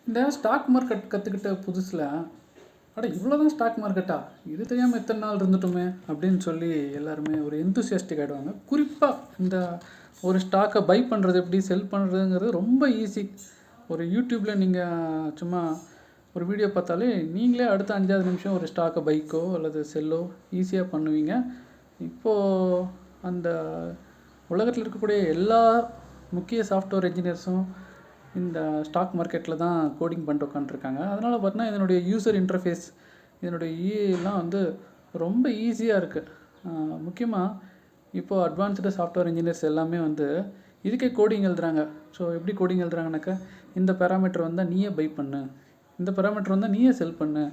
இந்த stock market கற்றுக்கிட்ட புதுசில் அட இவ்வளோ தான் ஸ்டாக் மார்க்கெட்டா, இது தெரியாமல் எத்தனை நாள் இருந்துட்டோமே அப்படின்னு சொல்லி எல்லாருமே ஒரு எந்தூசியாஸ்டிக் ஆகிடுவாங்க. குறிப்பாக இந்த ஒரு ஸ்டாக்கை பை பண்ணுறது எப்படி, செல் பண்ணுறதுங்கிறது ரொம்ப ஈஸி. ஒரு யூடியூப்பில் நீங்கள் சும்மா ஒரு வீடியோ பார்த்தாலே நீங்களே அடுத்த 5வது நிமிஷம் ஒரு ஸ்டாக்கை பைக்கோ அல்லது செல்லோ ஈஸியாக பண்ணுவீங்க. இப்போது அந்த உலகத்தில் இருக்கக்கூடிய எல்லா முக்கிய சாஃப்ட்வேர் இன்ஜினியர்ஸும் இந்த ஸ்டாக் மார்க்கெட்டில் தான் கோடிங் பண்ணிட்டு உட்காந்துருக்காங்க. அதனால் பார்த்தீங்கன்னா இதனுடைய யூசர் இன்டர்ஃபேஸ், இதனுடைய யூஏலாம் வந்து ரொம்ப ஈஸியாக இருக்குது. முக்கியமாக இப்போது அட்வான்ஸ்டு சாஃப்ட்வேர் இன்ஜினியர்ஸ் எல்லாமே வந்து இதுக்கே கோடிங் எழுதுகிறாங்க. ஸோ எப்படி கோடிங் எழுதுறாங்கனாக்கா, இந்த பேராமீட்டர் வந்தால் நீயே பை பண்ணு, இந்த பேராமீட்டர் வந்தால் நீயே செல் பண்ணு.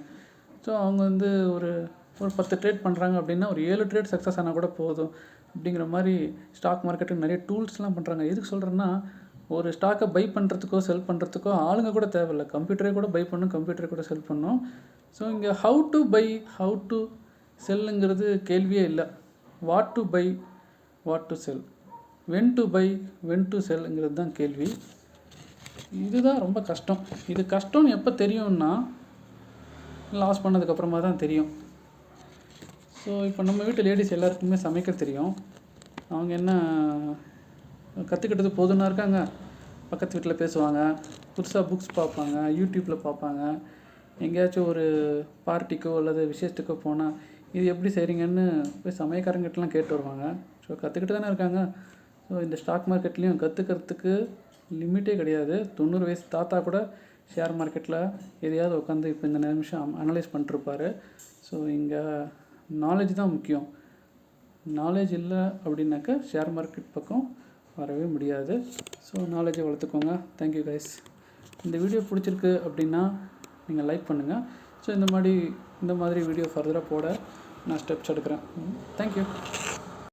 ஸோ அவங்க வந்து ஒரு 10 ட்ரேட் பண்ணுறாங்க அப்படின்னா ஒரு 7 ட்ரேட் சக்ஸஸ் ஆனால் கூட போதும் அப்படிங்கிற மாதிரி ஸ்டாக் மார்க்கெட்டுக்கு நிறைய டூல்ஸ்லாம் பண்ணுறாங்க. எதுக்கு சொல்கிறேன்னா, ஒரு ஸ்டாக்கை பை பண்ணுறதுக்கோ செல் பண்ணுறதுக்கோ ஆளுங்க கூட தேவையில்லை. கம்ப்யூட்டரே கூட பை பண்ணும், கம்ப்யூட்டரே கூட செல் பண்ணும். ஸோ இங்கே how to buy, how to செல்லுங்கிறது கேள்வியே இல்லை. What to buy, what to sell, when to buy, when to செல்லுங்கிறது தான் கேள்வி. இதுதான் ரொம்ப கஷ்டம். இது கஷ்டம்னு எப்போ தெரியும்னா, லாஸ் பண்ணதுக்கப்புறமா தான் தெரியும். ஸோ இப்போ நம்ம வீட்டு லேடிஸ் எல்லாருக்குமே சமைக்க தெரியும். அவங்க என்ன கற்றுக்கிட்டது போதுன்னா இருக்காங்க. பக்கத்து வீட்டில் பேசுவாங்க, புதுசாக புக்ஸ் பார்ப்பாங்க, யூடியூப்பில் பார்ப்பாங்க. எங்கேயாச்சும் ஒரு பார்ட்டிக்கோ அல்லது விசேஷத்துக்கோ போனால் இது எப்படி செய்கிறீங்கன்னு போய் சமயக்காரங்கிட்டலாம் கேட்டு வருவாங்க. ஸோ கற்றுக்கிட்டு தானே இருக்காங்க. ஸோ இந்த ஸ்டாக் மார்க்கெட்லேயும் கற்றுக்கிறதுக்கு லிமிட்டே கிடையாது. 90 வயசு தாத்தா கூட ஷேர் மார்க்கெட்டில் எதையாவது உட்காந்து இப்போ இந்த நிமிஷம் அனலைஸ் பண்ணிட்டுருப்பார். ஸோ இங்கே நாலேஜ் தான் முக்கியம். நாலேஜ் இல்லை அப்படின்னாக்கா ஷேர் மார்க்கெட் பக்கம் வரவே முடியாது. ஸோ நாலேஜை வளர்த்துக்கோங்க. Thank you guys. இந்த வீடியோ பிடிச்சிருக்கு அப்படின்னா நீங்கள் லைக் பண்ணுங்கள். ஸோ இந்த மாதிரி வீடியோ ஃபர்தராக போட நான் ஸ்டெப்ஸ் எடுக்கிறேன். தேங்க்யூ.